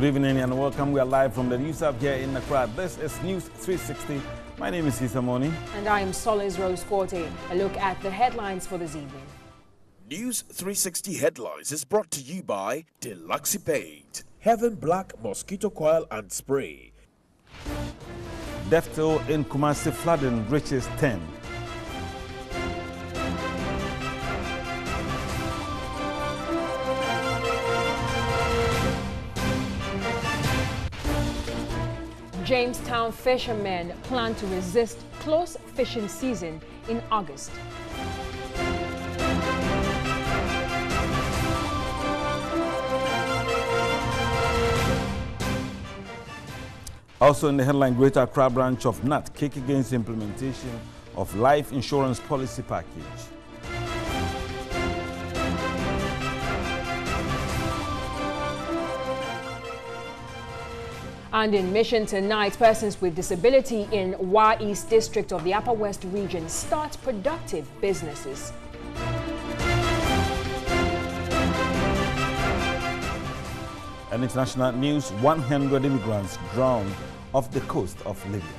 evening and welcome. We are live from the News Hub here in Accra. This is News 360. My name is Issa Moni. And I am Solis Rose Corte. A look at the headlines for this evening. News 360 headlines is brought to you by Deluxipate, Heaven Black Mosquito Coil and Spray. Death toll in Kumasi flooding reaches 10. Jamestown fishermen plan to resist close fishing season in August. Also in the headline, Greater Accra branch of NAT kick against implementation of life insurance policy package. And in Mission tonight, persons with disability in Wa East District of the Upper West region start productive businesses. And international news, 100 immigrants drowned off the coast of Libya.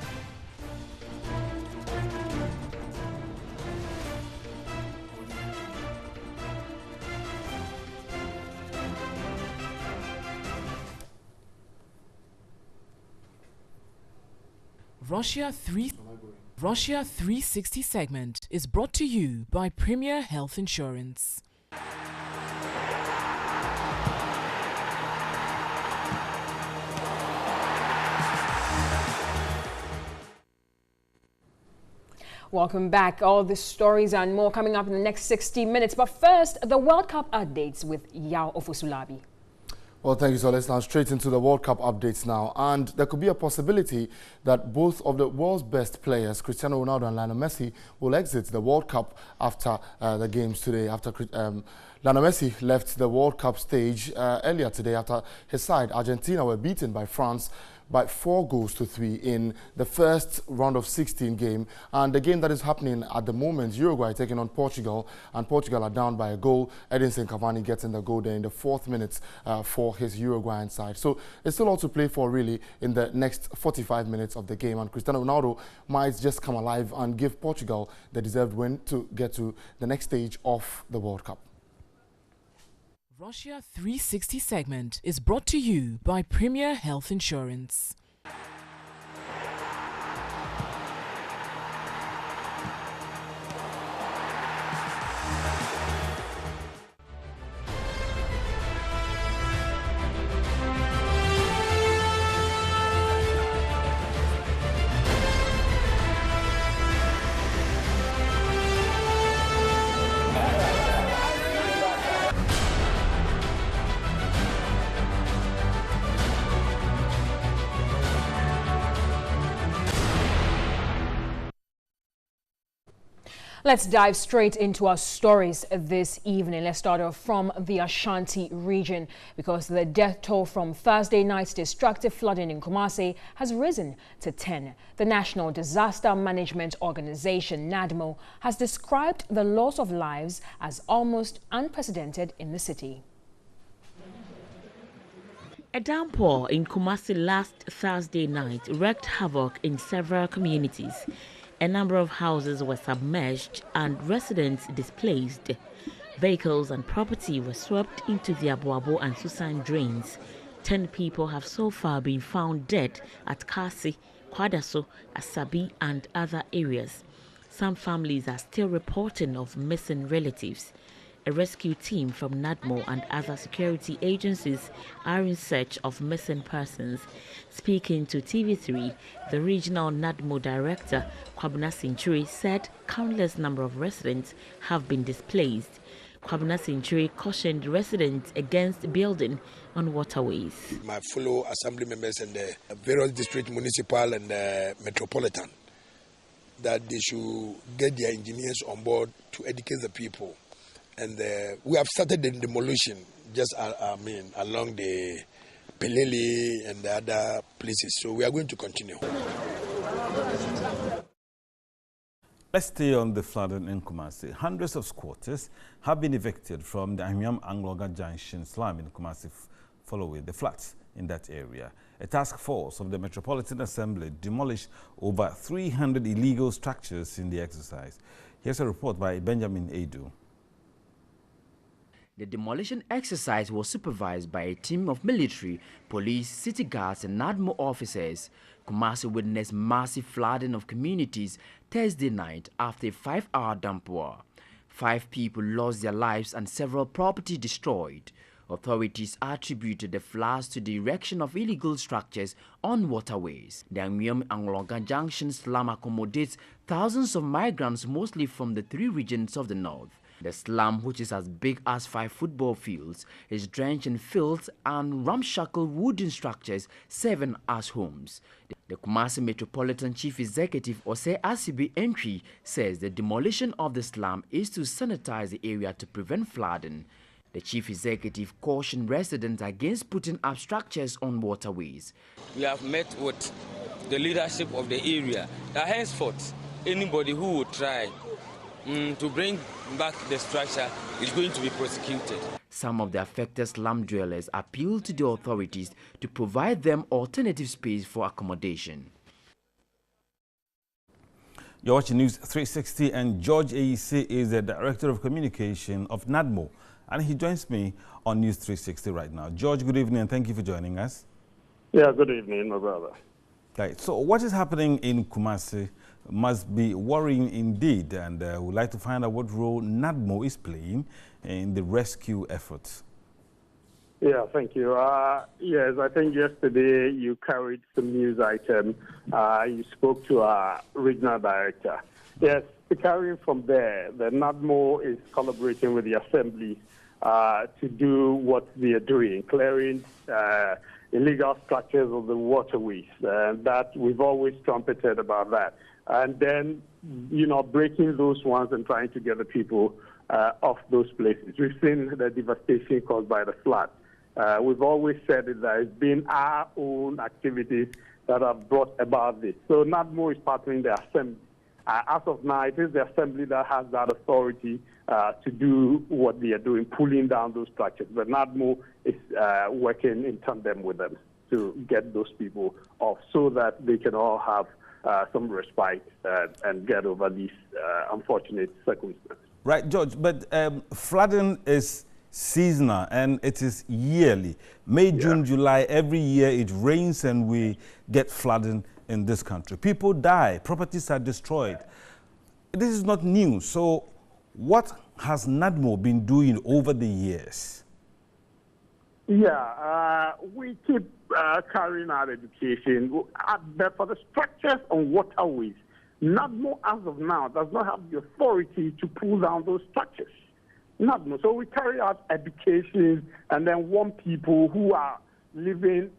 Russia 360 segment is brought to you by Premier Health Insurance. Welcome back. All the stories and more coming up in the next 60 minutes. But first, the World Cup updates with Yao Ofusulabi. Well, thank you, so let's now straight into the World Cup updates now. And there could be a possibility that both of the world's best players, Cristiano Ronaldo and Lionel Messi, will exit the World Cup after the games today. After Lionel Messi left the World Cup stage earlier today after his side, Argentina, were beaten by France by 4-3 in the first round of 16 game. And the game that is happening at the moment, Uruguay taking on Portugal, and Portugal are down by a goal. Edinson Cavani getting the goal there in the 4th minute for his Uruguayan side. So it's still all to play for really in the next 45 minutes of the game. And Cristiano Ronaldo might just come alive and give Portugal the deserved win to get to the next stage of the World Cup. Russia 360 segment is brought to you by Premier Health Insurance. Let's dive straight into our stories this evening. Let's start off from the Ashanti region because the death toll from Thursday night's destructive flooding in Kumasi has risen to 10. The National Disaster Management Organization, NADMO, has described the loss of lives as almost unprecedented in the city. A downpour in Kumasi last Thursday night wreaked havoc in several communities. A number of houses were submerged and residents displaced. Vehicles and property were swept into the Abuabo and Susan drains. 10 people have so far been found dead at Kasi, Kwadaso, Asabi and other areas. Some families are still reporting of missing relatives. A rescue team from NADMO and other security agencies are in search of missing persons. Speaking to TV3, the regional NADMO director, Kwabena Sinturi, said countless number of residents have been displaced. Kwabena Sinturi cautioned residents against building on waterways. My fellow assembly members and the various district, municipal and metropolitan, that they should get their engineers on board to educate the people. And we have started the demolition just along the Pelele and the other places. So we are going to continue. Let's stay on the flooding in Kumasi. Hundreds of squatters have been evicted from the Ahmiam Angloga Junction slum in Kumasi following the floods. in that area. A task force of the Metropolitan Assembly demolished over 300 illegal structures in the exercise. Here's a report by Benjamin Edu. The demolition exercise was supervised by a team of military, police, city guards and NADMO officers. Kumasi witnessed massive flooding of communities Thursday night after a 5-hour downpour. 5 people lost their lives and several property destroyed. Authorities attributed the floods to the erection of illegal structures on waterways. The Anguiam-Anglonga Junction slum accommodates thousands of migrants, mostly from the 3 regions of the north. The slum, which is as big as 5 football fields, is drenched in filth and ramshackle wooden structures serving as homes. The Kumasi Metropolitan Chief Executive Osei Asibi Entry says the demolition of the slum is to sanitize the area to prevent flooding. The chief executive cautioned residents against putting up structures on waterways. We have met with the leadership of the area that henceforth anybody who would try to bring back the structure is going to be prosecuted. Some of the affected slum dwellers appealed to the authorities to provide them alternative space for accommodation. You're watching News 360, and George AEC is the Director of Communication of NADMO, and he joins me on News 360 right now. George, good evening and thank you for joining us. Yeah, good evening, my brother. Right, so what is happening in Kumasi must be worrying indeed, and we'd like to find out what role NADMO is playing in the rescue efforts. Yeah, thank you. Yes, I think yesterday you carried some news item. You spoke to our regional director. Yes, carrying from there, the NADMO is collaborating with the assembly to do what they are doing, clearing illegal structures of the waterways. That we've always trumpeted about that. And then, you know, breaking those ones and trying to get the people off those places. We've seen the devastation caused by the flood. We've always said that it's been our own activities that have brought about this. So NADMO is partnering the assembly. As of now, it is the assembly that has that authority to do what they are doing, pulling down those structures. But NADMO is working in tandem with them to get those people off so that they can all have some respite and get over these unfortunate circumstances. Right, George, but flooding is seasonal and it is yearly. May, June, July, every year it rains and we get flooding in this country. People die, properties are destroyed. This is not new. So what has NADMO been doing over the years? Yeah, we keep carrying out education. For the structures on waterways, NADMO as of now does not have the authority to pull down those structures. NADMO. So we carry out education and then want people who are living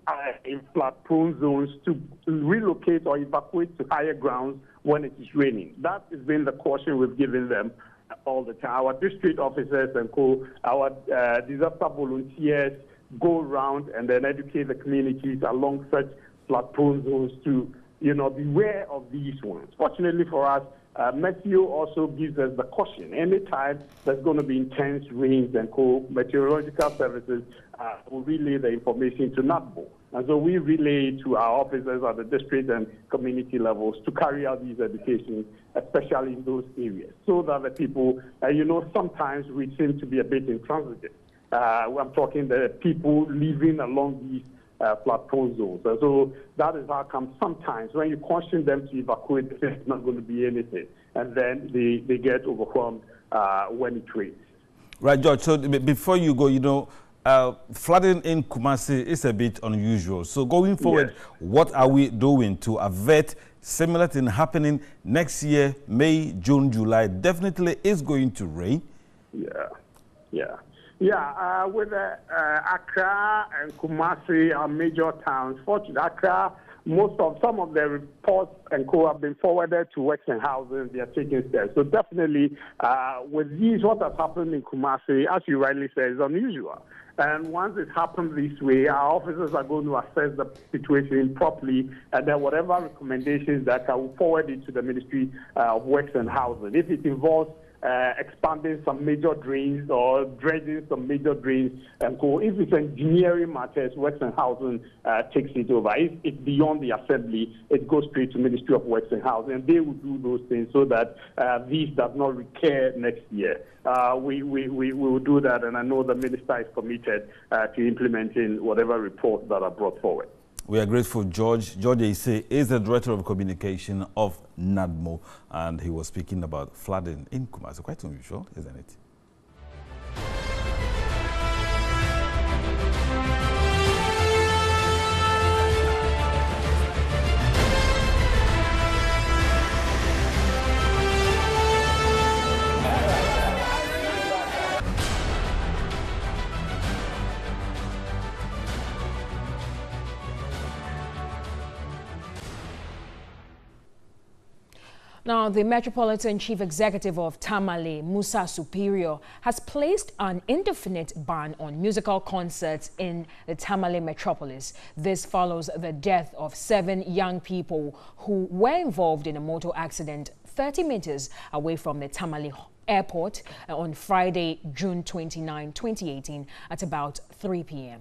in flood-prone zones to relocate or evacuate to higher grounds when it is raining. That has been the caution we've given them all the time. Our district officers and our disaster volunteers go around and then educate the communities along such flood-prone zones to, you know, beware of these ones. Fortunately for us, Meteo also gives us the caution. Anytime there's going to be intense rains and meteorological services will relay the information to NADMO. And so we relay to our officers at the district and community levels to carry out these educations, especially in those areas, so that the people, you know, sometimes we seem to be a bit intransigent. I'm talking the people living along these flood-prone zones. And so that is how come sometimes when you caution them to evacuate, there's not going to be anything. And then they get overwhelmed when it rains. Right, George. So before you go, you know, flooding in Kumasi is a bit unusual. So going forward, what are we doing to avert similar thing happening next year, May, June, July? Definitely is going to rain. Yeah, with Accra and Kumasi, our major towns. Fortunately, Accra, some of the reports and have been forwarded to Works and Housing. They are taking steps. So definitely, with these, what has happened in Kumasi, as you rightly said, is unusual. And once it happens this way, our officers are going to assess the situation properly, and then whatever recommendations that I will forward it to the Ministry of Works and Housing. If it involves expanding some major drains or dredging some major drains. And so if it's engineering matters, Works and Housing takes it over. If it's beyond the Assembly, it goes straight to Ministry of Works and Housing, and they will do those things so that this does not recur next year. We will do that, and I know the Minister is committed to implementing whatever reports that are brought forward. We are grateful. George Ise is the Director of Communication of NADMO, and he was speaking about flooding in Kumasi. Quite unusual, isn't it? Now, the Metropolitan Chief Executive of Tamale, Musa Superior, has placed an indefinite ban on musical concerts in the Tamale metropolis. This follows the death of 7 young people who were involved in a motor accident 30 meters away from the Tamale airport on Friday, June 29, 2018 at about 3 p.m.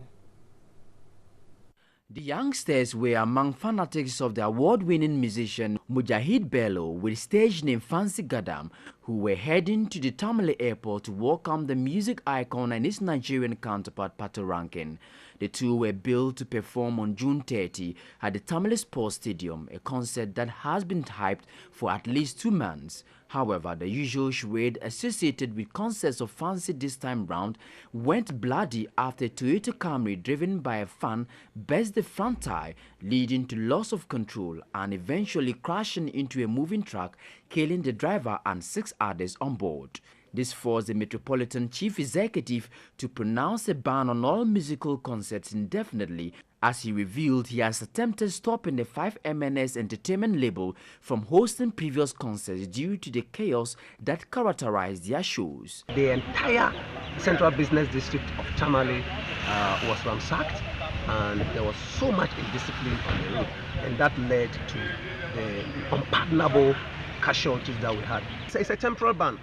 The youngsters were among fanatics of the award-winning musician Mujahid Bello with stage name Fancy Gadam, who were heading to the Tamale airport to welcome the music icon and his Nigerian counterpart Pato Rankin. The two were billed to perform on June 30 at the Tamale Sports Stadium, a concert that has been hyped for at least 2 months. However, the usual charade associated with concerts of Fancy this time round went bloody after a Toyota Camry driven by a fan burst the front tire, leading to loss of control and eventually crashing into a moving truck, killing the driver and 6 others on board. This forced the Metropolitan Chief Executive to pronounce a ban on all musical concerts indefinitely, as he revealed he has attempted stopping the 5MNS Entertainment label from hosting previous concerts due to the chaos that characterized their shows. The entire central business district of Tamale was ransacked, and there was so much indiscipline on the road, and that led to the unpardonable casualties that we had. So it's a temporal ban.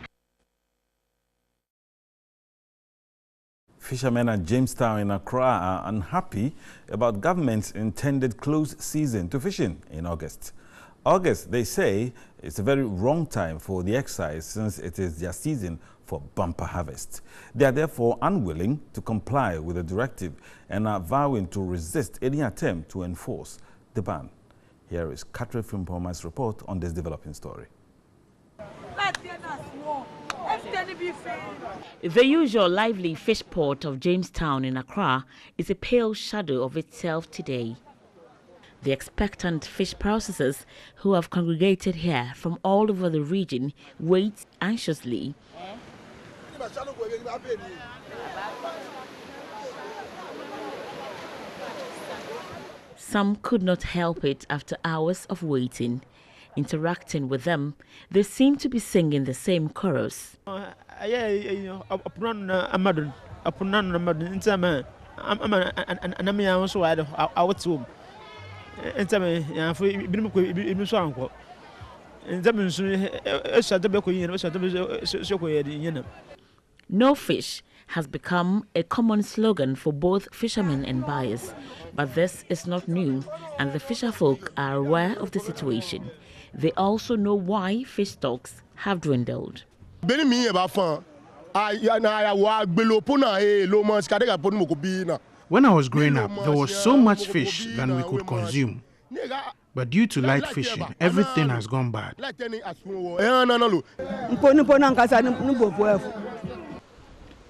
Fishermen at Jamestown in Accra are unhappy about government's intended closed season to fishing in August. August, they say, is a very wrong time for the excise since it is their season for bumper harvest. They are therefore unwilling to comply with the directive and are vowing to resist any attempt to enforce the ban. Here is Katri Frimpoma's report on this developing story. The usual lively fish port of Jamestown in Accra is a pale shadow of itself today. The expectant fish processors who have congregated here from all over the region wait anxiously. Some could not help it after hours of waiting. Interacting with them, they seem to be singing the same chorus. No fish has become a common slogan for both fishermen and buyers, but this is not new, and the fisherfolk are aware of the situation. They also know why fish stocks have dwindled. When I was growing up, there was so much fish than we could consume. But due to light fishing, everything has gone bad.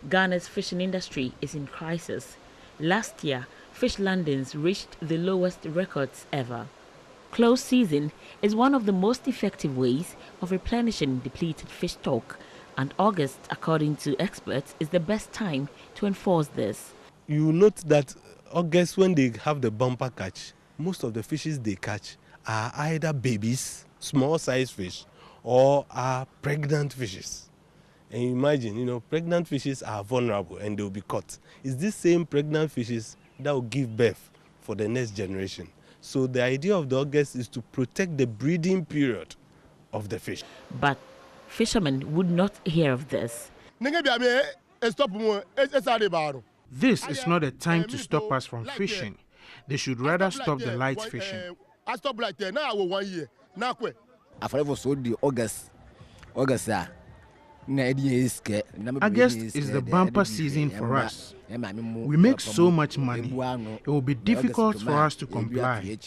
Ghana's fishing industry is in crisis. Last year, fish landings reached the lowest records ever. Closed season is one of the most effective ways of replenishing depleted fish stock, and August, according to experts, is the best time to enforce this. You note that August, when they have the bumper catch, most of the fishes they catch are either babies, small size fish, or are pregnant fishes. And imagine, pregnant fishes are vulnerable and they'll be caught. It's these same pregnant fishes that will give birth for the next generation. So the idea of the August is to protect the breeding period of the fish. But fishermen would not hear of this. This is not a time to stop us from fishing. They should rather stop the light fishing. August is the bumper season for us. We make so much money. It will be difficult for us to comply.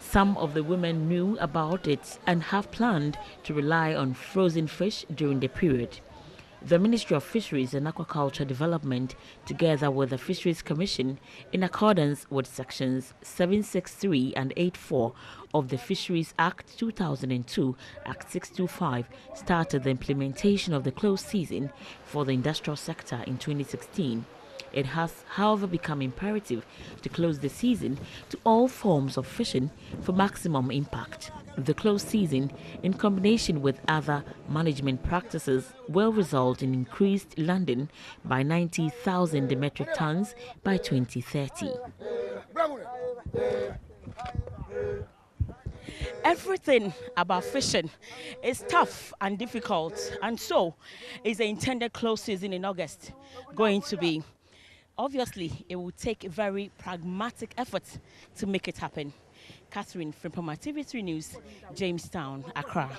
Some of the women knew about it and have planned to rely on frozen fish during the period. The Ministry of Fisheries and Aquaculture Development, together with the Fisheries Commission, in accordance with Sections 763 and 84 of the Fisheries Act 2002, Act 625, started the implementation of the closed season for the industrial sector in 2016. It has, however, become imperative to close the season to all forms of fishing for maximum impact. The closed season, in combination with other management practices, will result in increased landing by 90,000 metric tons by 2030. Everything about fishing is tough and difficult, and so is the intended closed season in August going to be. Obviously, it will take a very pragmatic effort to make it happen. Catherine from TV3 News, Jamestown, Accra.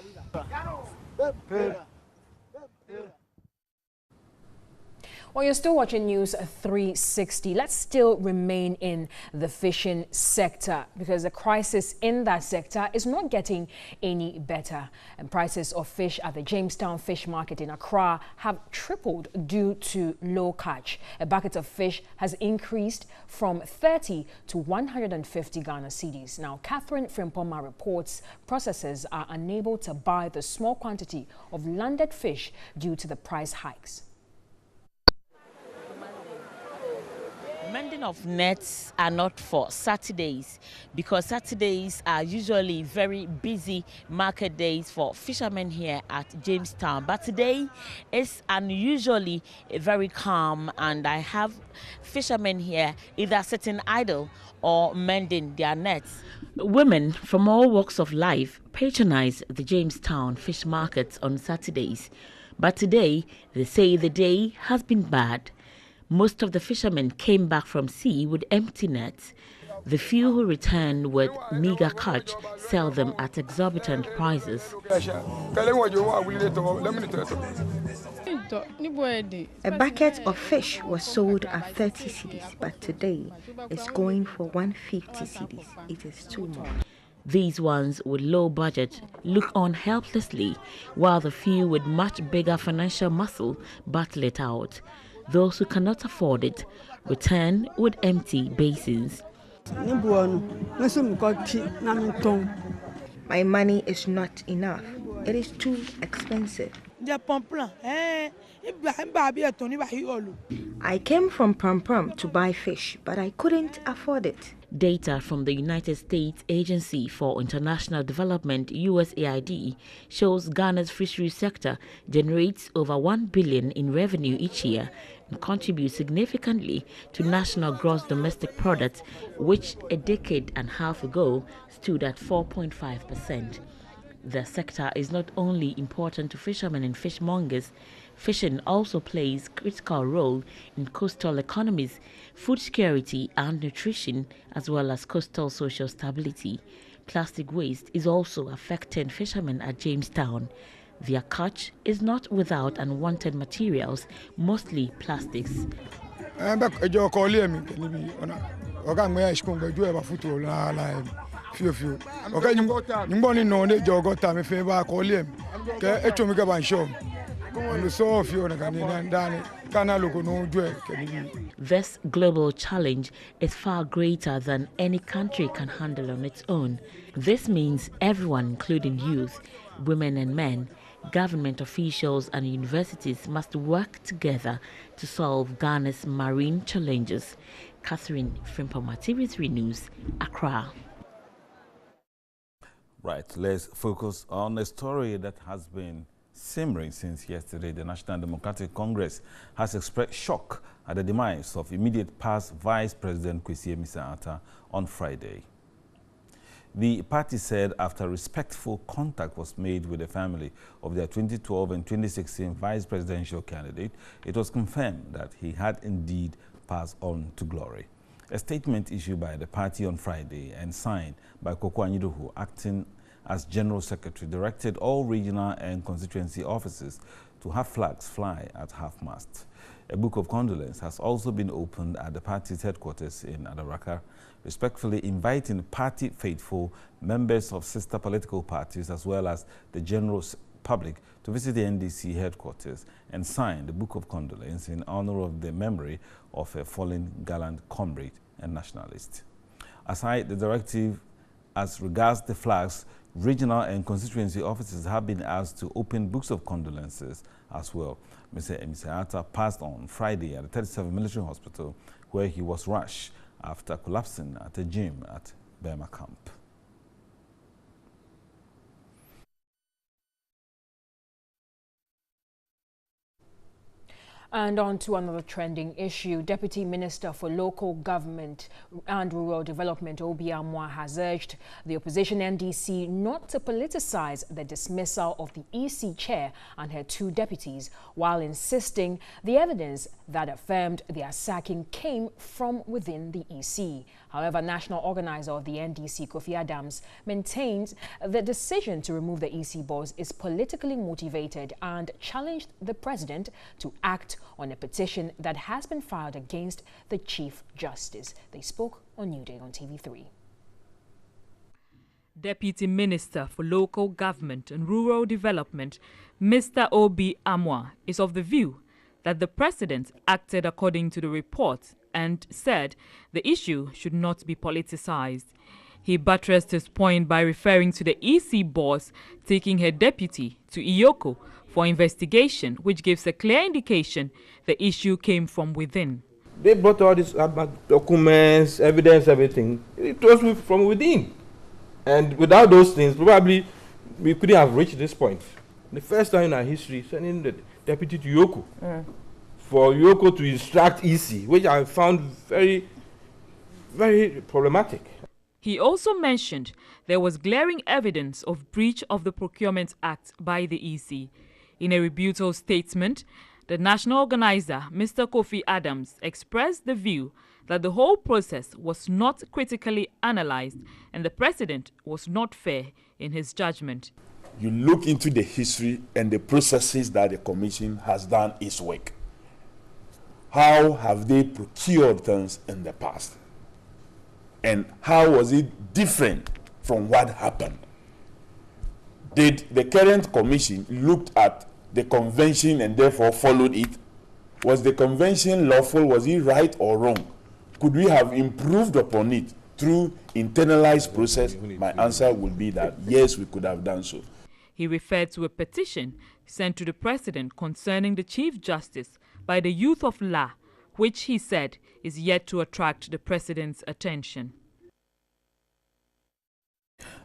Well, you're still watching News 360. Let's still remain in the fishing sector because the crisis in that sector is not getting any better. And prices of fish at the Jamestown Fish Market in Accra have tripled due to low catch. A bucket of fish has increased from 30 to 150 Ghana cedis. Now, Catherine Frimpoma reports processors are unable to buy the small quantity of landed fish due to the price hikes. Mending of nets are not for Saturdays because Saturdays are usually very busy market days for fishermen here at Jamestown. But today is unusually very calm, and I have fishermen here either sitting idle or mending their nets. Women from all walks of life patronize the Jamestown fish markets on Saturdays. But today, they say the day has been bad. Most of the fishermen came back from sea with empty nets. The few who returned with meager catch sell them at exorbitant prices. A bucket of fish was sold at 30 cedis, but today it's going for 150 cedis. It is too much. These ones with low budget look on helplessly, while the few with much bigger financial muscle battle it out. Those who cannot afford it return with empty basins. My money is not enough. It is too expensive. I came from Pram to buy fish, but I couldn't afford it. Data from the United States Agency for International Development, USAID, shows Ghana's fisheries sector generates over $1 billion in revenue each year and contributes significantly to national gross domestic product, which a decade and a half ago stood at 4.5%. The sector is not only important to fishermen and fishmongers. Fishing also plays a critical role in coastal economies, food security and nutrition, as well as coastal social stability. Plastic waste is also affecting fishermen at Jamestown. Their catch is not without unwanted materials, mostly plastics. This global challenge is far greater than any country can handle on its own. This means everyone, including youth, women and men, government officials and universities must work together to solve Ghana's marine challenges. Catherine Frimpoma, TV3 News, Accra. Right, let's focus on a story that has been simmering since yesterday. The National Democratic Congress has expressed shock at the demise of immediate past Vice President Kwesi Amissah-Arthur on Friday. The party said after respectful contact was made with the family of their 2012 and 2016 vice presidential candidate, it was confirmed that he had indeed passed on to glory. A statement issued by the party on Friday and signed by Koko Anyidoho, acting as General Secretary, directed all regional and constituency offices to have flags fly at half-mast. A book of condolence has also been opened at the party's headquarters in Adaraka, respectfully inviting party faithful, members of sister political parties, as well as the general public to visit the NDC headquarters and sign the book of condolence in honor of the memory of a fallen gallant comrade and nationalist. Aside the directive as regards the flags, regional and constituency offices have been asked to open books of condolences as well. Mr. Emiseata passed on Friday at the 37 Military Hospital, where he was rushed after collapsing at a gym at Burma Camp. And on to another trending issue. Deputy Minister for Local Government and Rural Development, Obi Amwa, has urged the opposition NDC not to politicize the dismissal of the EC chair and her 2 deputies, while insisting the evidence that affirmed their sacking came from within the EC. However, national organizer of the NDC, Kofi Adams, maintains the decision to remove the EC boss is politically motivated and challenged the president to act on a petition that has been filed against the Chief Justice. They spoke on New Day on TV3. Deputy Minister for Local Government and Rural Development, Mr. Obi Amwa, is of the view that the president acted according to the report and said the issue should not be politicized. He buttressed his point by referring to the EC boss taking her deputy to Iyoko for investigation, which gives a clear indication the issue came from within. They brought all these documents, evidence, everything. It was from within. And without those things, probably we couldn't have reached this point. The first time in our history, sending the deputy to Iyoko for Iyoko to instruct EC, which I found very, very problematic. He also mentioned there was glaring evidence of breach of the Procurement Act by the EC. In a rebuttal statement, the national organizer, Mr. Kofi Adams, expressed the view that the whole process was not critically analyzed and the president was not fair in his judgment. You look into the history and the processes that the commission has done its work. How have they procured things in the past? And how was it different from what happened? Did the current commission look at the convention and therefore followed it? Was the convention lawful? Was it right or wrong? Could we have improved upon it through internalized process? My answer would be that yes, we could have done so. He referred to a petition sent to the president concerning the Chief Justice by the youth of La, which he said is yet to attract the president's attention.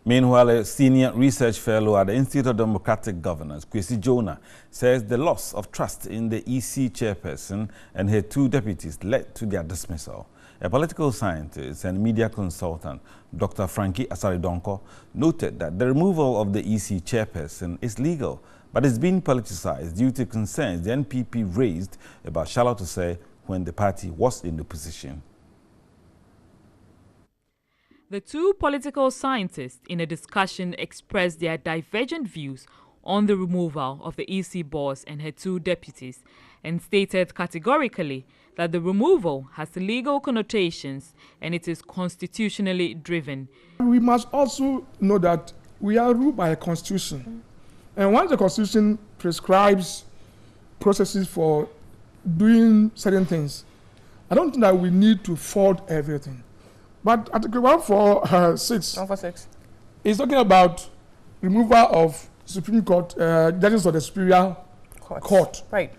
Meanwhile, a senior research fellow at the Institute of Democratic Governance, Kwesi Jonah, says the loss of trust in the EC chairperson and her 2 deputies led to their dismissal. A political scientist and media consultant, Dr. Frankie Asaridonko, noted that the removal of the EC chairperson is legal, but is being politicized due to concerns the NPP raised about Charlotte Osei when the party was in the position. The 2 political scientists in a discussion expressed their divergent views on the removal of the EC boss and her 2 deputies and stated categorically that the removal has legal connotations and it is constitutionally driven. We must also know that we are ruled by a constitution. And once the constitution prescribes processes for doing certain things, I don't think that we need to fault everything. But Article 146 is talking about removal of Supreme Court judges of the Superior Court, right,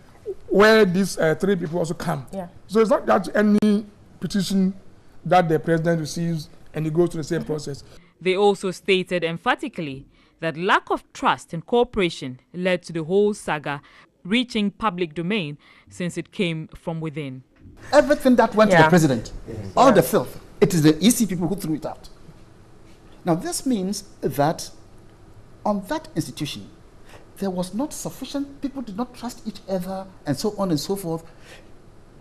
where these 3 people also come. Yeah. So it's not that any petition that the president receives and it goes through the same process. They also stated emphatically that lack of trust and cooperation led to the whole saga reaching public domain since it came from within. Everything that went to the president, all the filth, it is the EC people who threw it out. Now, this means that on that institution, there was not sufficient, people did not trust each other, and so on and so forth,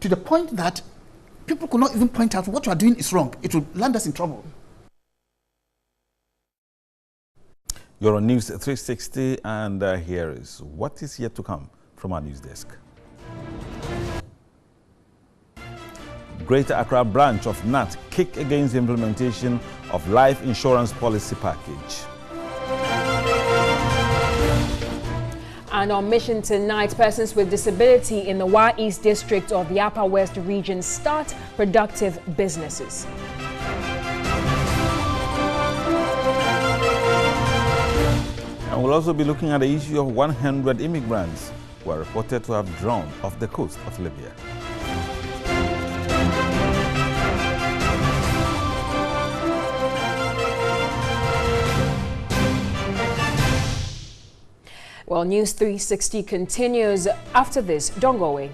to the point that people could not even point out what you are doing is wrong. It will land us in trouble. You're on News 360, and here is what is yet to come from our news desk. Greater Accra branch of NAT kick against the implementation of life insurance policy package. And on mission tonight, persons with disability in the Wa East district of the Upper West region start productive businesses. And we'll also be looking at the issue of 100 immigrants who are reported to have drowned off the coast of Libya. Well, News 360 continues after this. Don't go away.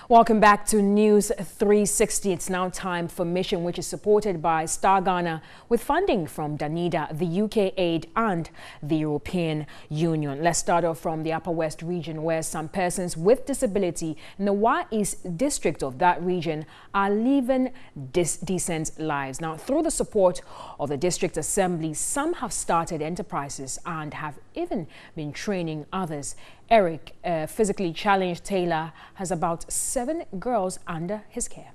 Welcome back to News 360. It's now time for Mission, which is supported by Star Ghana with funding from Danida, the UK Aid and the European Union. Let's start off from the Upper West region, where some persons with disability in the Wa East district of that region are living decent lives. Now, through the support of the district assembly, some have started enterprises and have even been training others. Eric, a physically challenged tailor, has about 7 girls under his care.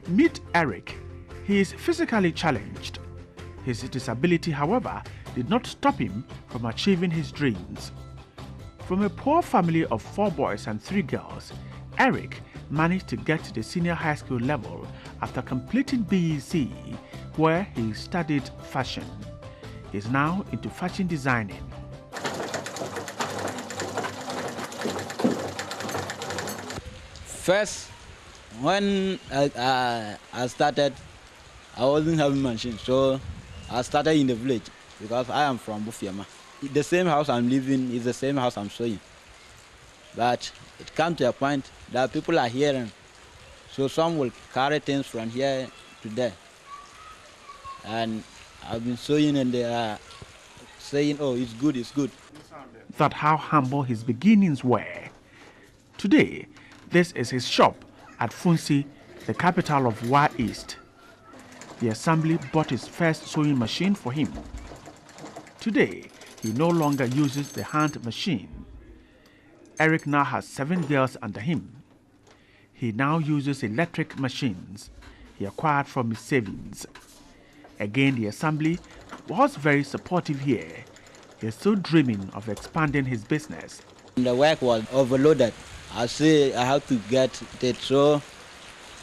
Meet Eric. He is physically challenged. His disability, however, did not stop him from achieving his dreams. From a poor family of 4 boys and 3 girls, Eric managed to get to the senior high school level after completing BEC, where he studied fashion. He is now into fashion designing. First, when I started, I wasn't having machine, so I started in the village because I am from Bufiama. The same house I'm living is the same house I'm sewing. But it comes to a point that people are hearing, so some will carry things from here to there. And I've been sewing and they are saying, oh, it's good, it's good. That's how humble his beginnings were. Today, this is his shop at Funsi, the capital of Wa East. The assembly bought his first sewing machine for him. Today, he no longer uses the hand machine. Eric now has 7 girls under him. He now uses electric machines he acquired from his savings. Again, the assembly was very supportive here. He is still dreaming of expanding his business. The work was overloaded. I say I have to get it, so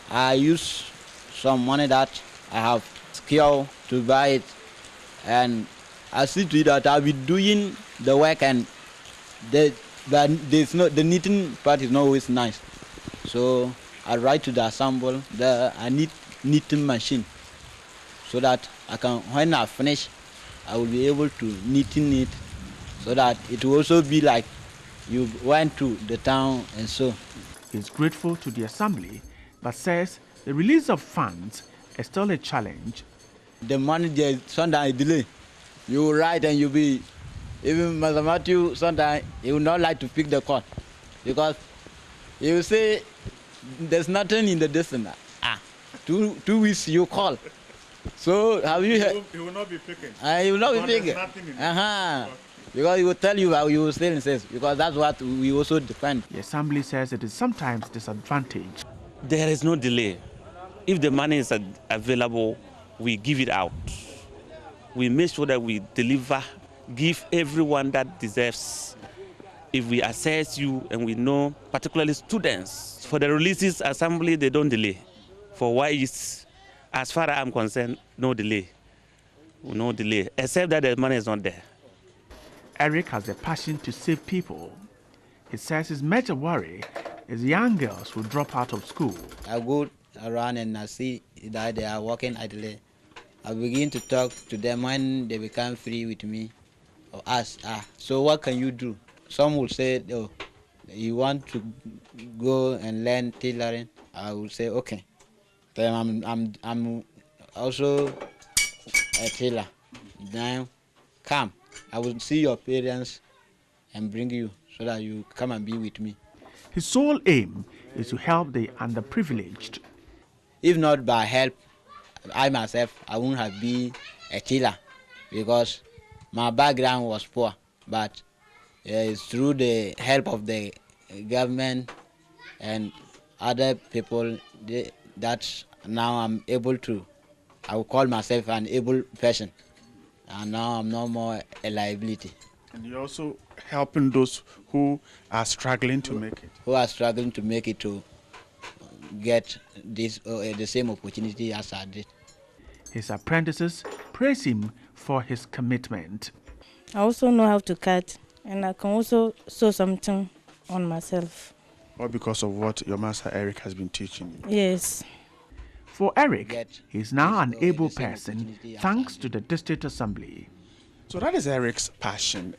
I use some money that I have skill to buy it, and I see to it that I'll be doing the work, and the knitting part is not always nice. So I write to the ensemble that I need knitting machine, so that I can, when I finish, I will be able to knitting it, so that it will also be like you went to the town and so. He's grateful to the assembly, but says the release of funds is still a challenge. The money there sometimes delay. You write and you be, even Mr. Matthew sometimes he will not like to pick the call, because he will say there's nothing in the distance. 2 weeks you call. So have you heard? He will not be picking. He will not be picking. Because he will tell you how you will still insist, because that's what we also defend. The assembly says it is sometimes disadvantage. There is no delay. If the money is available, we give it out. We make sure that we deliver, give everyone that deserves. If we assess you and we know, particularly students, for the releases assembly, they don't delay. For why is, as far as I'm concerned, no delay. No delay, except that the money is not there. Eric has a passion to save people. He says his major worry is young girls who drop out of school. I go around and I see that they are working idly. I begin to talk to them when they become free with me. Or ask, so what can you do? Some will say, oh, you want to go and learn tailoring? I will say, okay. Then I'm also a tailor. Now, come. I will see your parents and bring you so that you come and be with me. His sole aim is to help the underprivileged. If not by help, I myself, I wouldn't have been a tailor because my background was poor. But it's through the help of the government and other people that now I'm able to, I will call myself an able person. And now I'm no more a liability. And you're also helping those who are struggling to make it. Who are struggling to make it to get this the same opportunity as I did. His apprentices praise him for his commitment. I also know how to cut, and I can also sew something on myself. All because of what your master Eric has been teaching you? Yes. For Eric, he's now an able person thanks to the district assembly. So that is Eric's passion.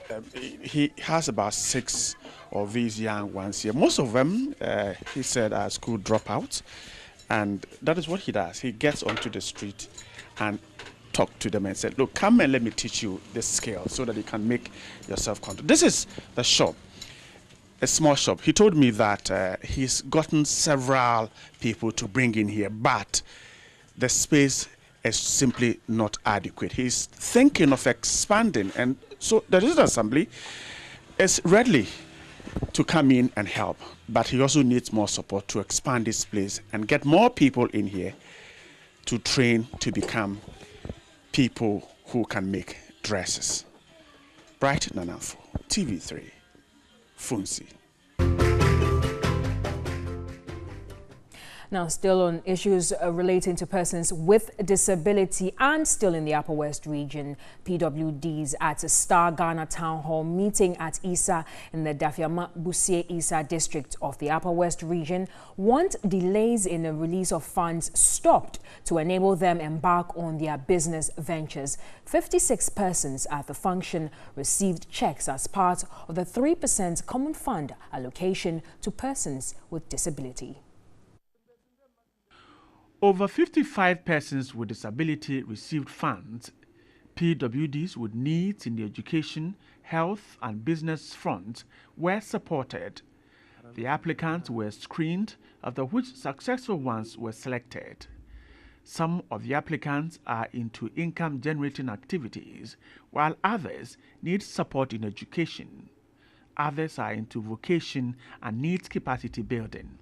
He has about 6 of these young ones here. Most of them, he said, are school dropouts. And that is what he does. He gets onto the street and talk to them and said, look, come and let me teach you this skill so that you can make yourself comfortable. This is the shop, a small shop. He told me that he's gotten several people to bring in here, but the space is simply not adequate. He's thinking of expanding, and so the district assembly is ready to come in and help, but he also needs more support to expand this place and get more people in here to train to become people who can make dresses. Bright Nanafo, TV3, Funsi. Now, still on issues relating to persons with disability and still in the Upper West region, PWDs at a Star Ghana Town Hall meeting at Isa in the Dafiama Busie Isa district of the Upper West region want delays in the release of funds stopped to enable them embark on their business ventures. 56 persons at the function received checks as part of the 3% Common Fund allocation to persons with disability. Over 55 persons with disability received funds. PWDs with needs in the education, health and business front were supported. The applicants were screened, after which successful ones were selected. Some of the applicants are into income-generating activities, while others need support in education. Others are into vocation and needs capacity building.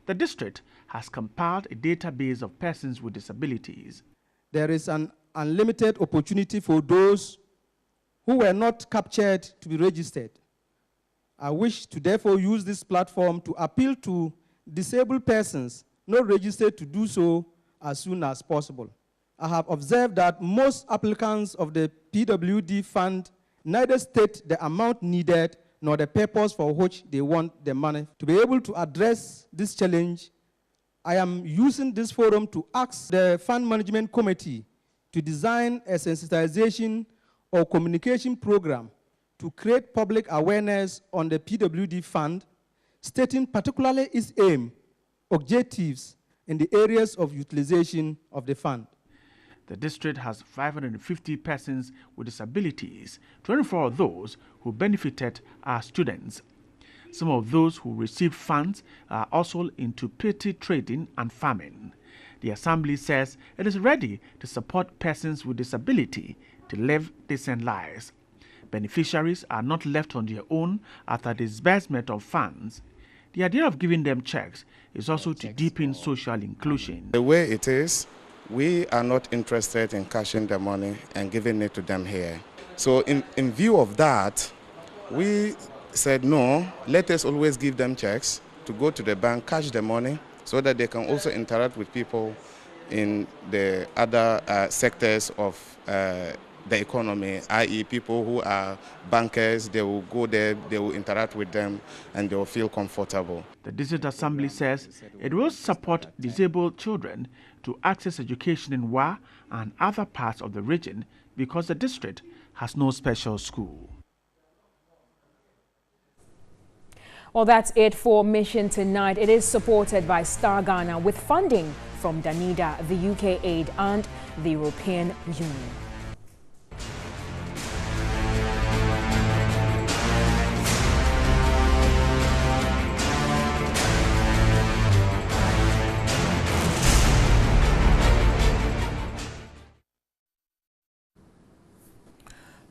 The district has compiled a database of persons with disabilities. There is an unlimited opportunity for those who were not captured to be registered. I wish to therefore use this platform to appeal to disabled persons not registered to do so as soon as possible. I have observed that most applicants of the PWD fund neither state the amount needed nor the purpose for which they want the money. To be able to address this challenge, I am using this forum to ask the Fund Management Committee to design a sensitization or communication program to create public awareness on the PWD fund, stating particularly its aim, objectives, and the areas of utilization of the fund. The district has 550 persons with disabilities. 24 of those who benefited are students. Some of those who received funds are also into petty trading and farming. The Assembly says it is ready to support persons with disability to live decent lives. Beneficiaries are not left on their own after disbursement of funds. The idea of giving them checks is also to deepen social inclusion. The way it is, we are not interested in cashing the money and giving it to them here. So in view of that, we said, no, let us always give them checks to go to the bank, cash the money, so that they can also interact with people in the other sectors of the economy, i.e. people who are bankers, they will go there, they will interact with them, and they will feel comfortable. The District Assembly says it will support disabled children to access education in Wa and other parts of the region because the district has no special school. Well, that's it for Mission Tonight. It is supported by Star Ghana with funding from Danida, the UK Aid, and the European Union.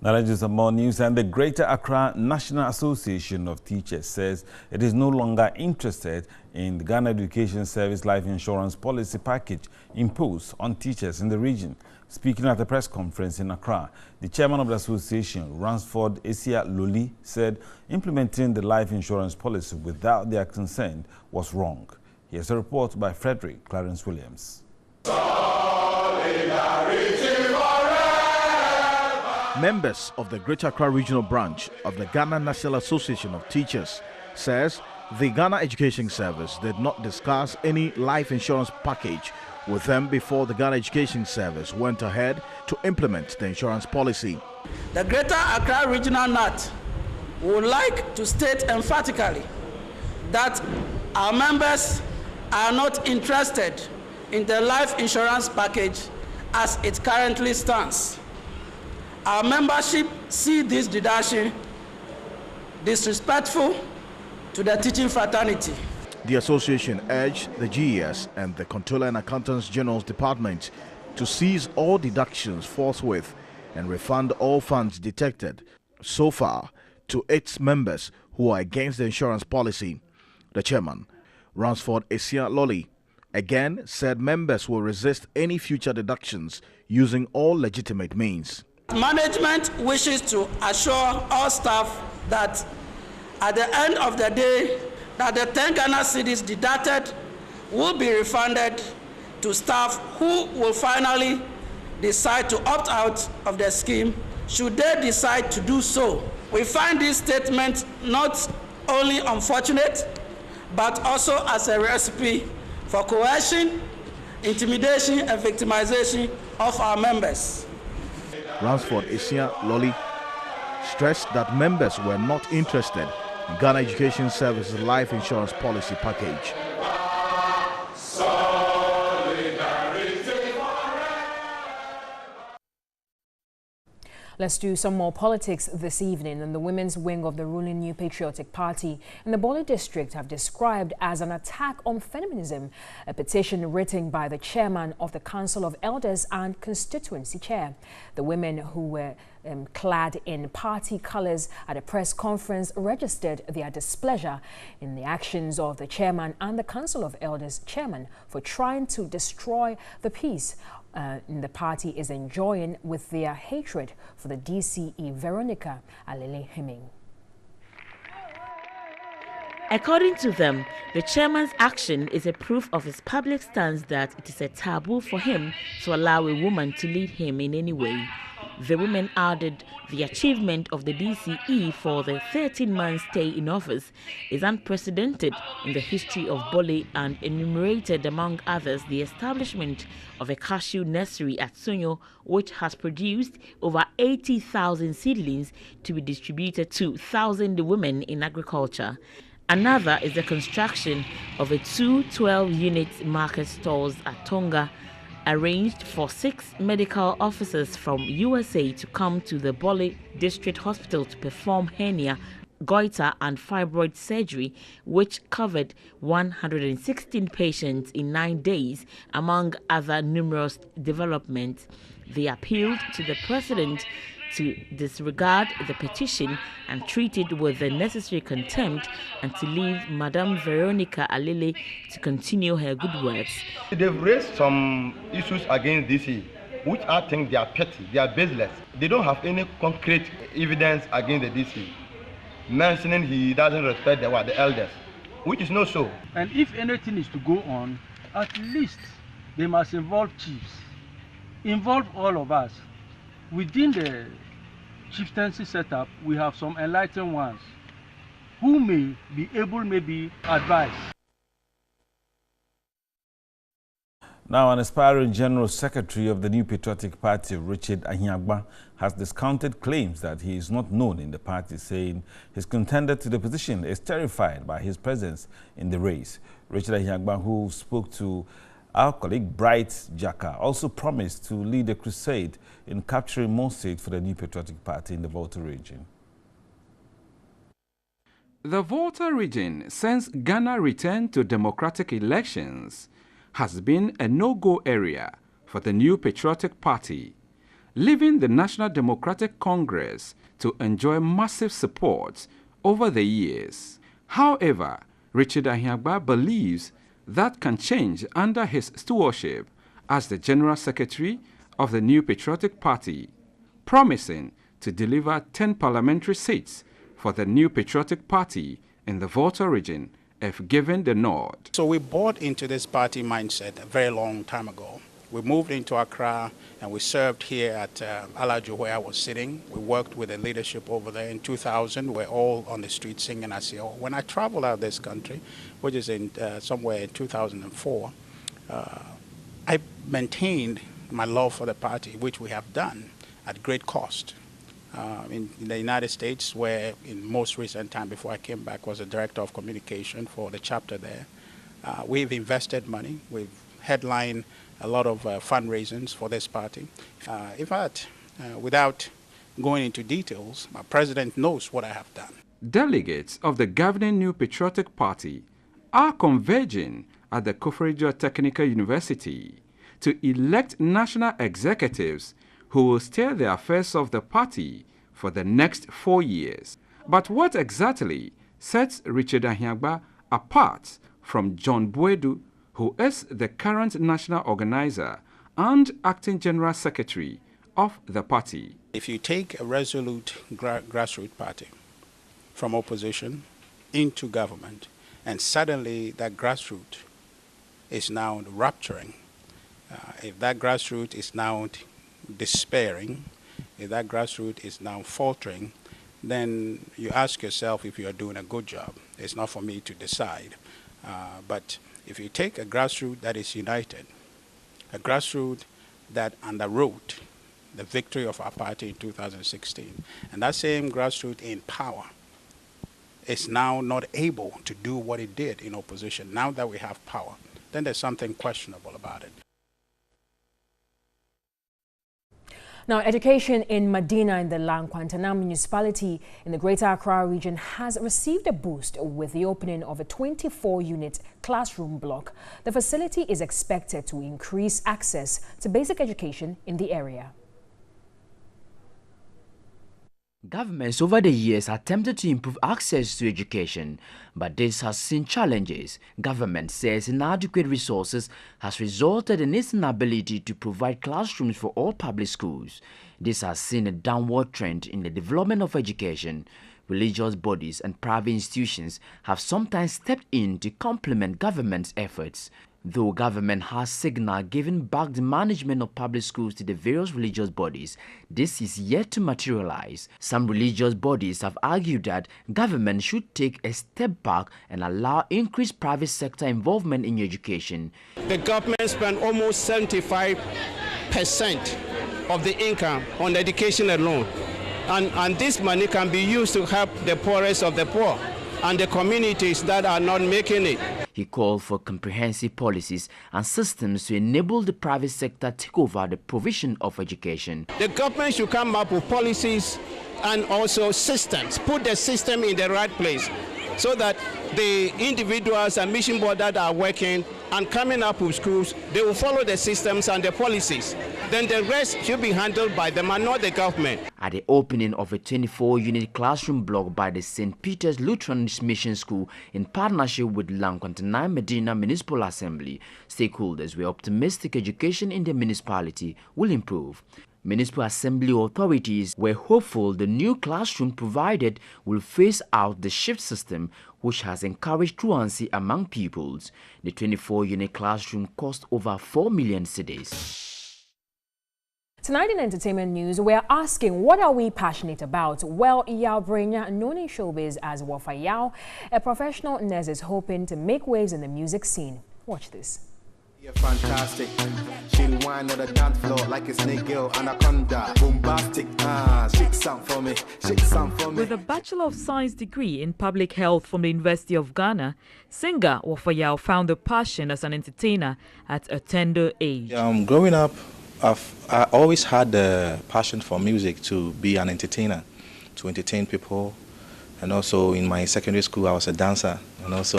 Now let's do some more news. And the Greater Accra National Association of Teachers says it is no longer interested in the Ghana Education Service life insurance policy package imposed on teachers in the region. Speaking at a press conference in Accra, the chairman of the association, Ransford Esia Loli, said implementing the life insurance policy without their consent was wrong. Here's a report by Frederick Clarence Williams. Members of the Greater Accra Regional Branch of the Ghana National Association of Teachers says the Ghana Education Service did not discuss any life insurance package with them before the Ghana Education Service went ahead to implement the insurance policy. The Greater Accra Regional NAT would like to state emphatically that our members are not interested in the life insurance package as it currently stands. Our membership see this deduction disrespectful to the teaching fraternity. The association urged the GES and the Controller and Accountants General's Department to cease all deductions forthwith and refund all funds detected so far to its members who are against the insurance policy. The chairman, Ransford Esia Loli, again said members will resist any future deductions using all legitimate means. Management wishes to assure all staff that at the end of the day, that the 10 Ghana cedis deducted will be refunded to staff who will finally decide to opt out of the scheme should they decide to do so. We find this statement not only unfortunate, but also as a recipe for coercion, intimidation, and victimization of our members. Ransford Esia Loli stressed that members were not interested in Ghana Education Service's life insurance policy package. Let's do some more politics this evening. And the women's wing of the ruling New Patriotic Party in the Bole district have described as an attack on feminism a petition written by the chairman of the Council of Elders and constituency chair. The women who were clad in party colors at a press conference registered their displeasure in the actions of the chairman and the Council of Elders chairman for trying to destroy the peace the party is enjoying with their hatred for the DCE Veronica Alele Hemming. According to them, the chairman's action is a proof of his public stance that it is a taboo for him to allow a woman to lead him in any way. The women added the achievement of the DCE for the 13-month stay in office is unprecedented in the history of Bole and enumerated, among others, the establishment of a cashew nursery at Sunyo, which has produced over 80,000 seedlings to be distributed to 1,000 women in agriculture. Another is the construction of a 212-unit market stalls at Tonga, arranged for 6 medical officers from USA to come to the Bole District Hospital to perform hernia, goiter and fibroid surgery, which covered 116 patients in 9 days, among other numerous developments. They appealed to the president to disregard the petition and treat it with the necessary contempt and to leave Madame Veronica Alele to continue her good works. They've raised some issues against DC, which I think they are petty, they are baseless. They don't have any concrete evidence against the DC, mentioning he doesn't respect the elders, which is not so. And if anything is to go on, at least they must involve chiefs, involve all of us. within the chieftaincy setup, we have some enlightened ones who may be able, maybe advise. Now, an aspiring General Secretary of the New Patriotic Party, Richard Ahiagba, has discounted claims that he is not known in the party, saying his contender to the position is terrified by his presence in the race. Richard Ahiagba, who spoke to our colleague Bright Jaka, also promised to lead a crusade in capturing more seats for the New Patriotic Party in the Volta region. The Volta region, since Ghana returned to democratic elections, has been a no-go area for the New Patriotic Party, leaving the National Democratic Congress to enjoy massive support over the years. However, Richard Ahiagba believes that can change under his stewardship as the General Secretary of the New Patriotic Party, promising to deliver 10 parliamentary seats for the New Patriotic Party in the Volta region if given the nod. So we bought into this party mindset a very long time ago. We moved into Accra and we served here at Alajo where I was sitting. We worked with the leadership over there. In 2000, we're all on the street singing Asio. When I traveled out of this country, which is in somewhere in 2004, I maintained my love for the party, which we have done at great cost. In the United States, where in most recent time before I came back was the director of communication for the chapter there. We've invested money. We've headlined a lot of fundraisings for this party. In fact, without going into details, my president knows what I have done. Delegates of the governing New Patriotic Party are converging at the Koforidua Technical University to elect national executives who will steer the affairs of the party for the next 4 years. But what exactly sets Richard Ahiagba apart from John Boedu, who is the current national organizer and acting general secretary of the party? If you take a resolute grassroots party from opposition into government, and suddenly that grassroots is now rupturing, if that grassroots is now despairing, if that grassroots is now faltering, then you ask yourself if you are doing a good job. It's not for me to decide. But if you take a grassroots that is united, a grassroots that underwrote the victory of our party in 2016, and that same grassroots in power is now not able to do what it did in opposition, now that we have power, then there's something questionable about it. Now, education in Medina in the Lankwantana municipality in the Greater Accra region has received a boost with the opening of a 24-unit classroom block. The facility is expected to increase access to basic education in the area. Governments over the years attempted to improve access to education, but this has seen challenges. Government says inadequate resources has resulted in its inability to provide classrooms for all public schools. This has seen a downward trend in the development of education. Religious bodies and private institutions have sometimes stepped in to complement government's efforts. Though government has signaled giving back the management of public schools to the various religious bodies, this is yet to materialize. Some religious bodies have argued that government should take a step back and allow increased private sector involvement in education. The government spent almost 75% of the income on education alone. And this money can be used to help the poorest of the poor and the communities that are not making it. He called for comprehensive policies and systems to enable the private sector to take over the provision of education. The government should come up with policies and also systems, put the system in the right place so that the individuals and mission boards that are working and coming up with schools, they will follow the systems and the policies. Then the rest should be handled by them and not the government. At the opening of a 24-unit classroom block by the St. Peter's Lutheran Mission School in partnership with Lankwantana Medina Municipal Assembly, stakeholders were optimistic education in the municipality will improve. Municipal Assembly authorities were hopeful the new classroom provided will phase out the shift system, which has encouraged truancy among pupils. The 24-unit classroom cost over 4 million cedis. Tonight in entertainment news, we're asking, what are we passionate about? Well, Yao Brenya, known in showbiz as Wafa Yao, a professional nurse, is hoping to make waves in the music scene. Watch this. You're fantastic. She'll whine on the dance floor like a snake girl, anaconda, bombastic. Shake some for me, shake some for me. With a Bachelor of Science degree in Public Health from the University of Ghana, singer Wafa Yao found a passion as an entertainer at a tender age. Growing up, I always had the passion for music, to be an entertainer, to entertain people. And also in my secondary school, I was a dancer. And also,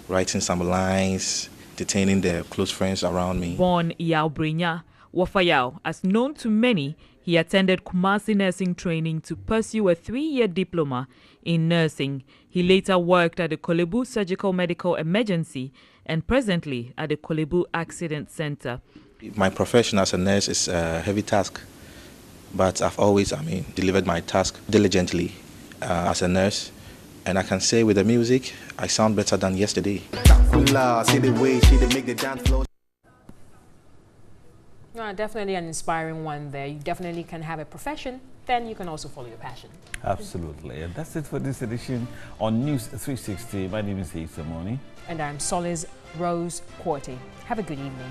writing some lines, entertaining the close friends around me. Born Yao Brenya, Wafa Yao, as known to many, he attended Kumasi nursing training to pursue a 3-year diploma in nursing. He later worked at the Kolebu Surgical Medical Emergency and presently at the Kolebu Accident Center. My profession as a nurse is a heavy task, but I've always, delivered my task diligently as a nurse. And I can say with the music, I sound better than yesterday. Definitely an inspiring one there. You definitely can have a profession, then you can also follow your passion. Absolutely. And that's it for this edition on News 360. My name is Asa Moni. And I'm Solis Rose Quarty. Have a good evening.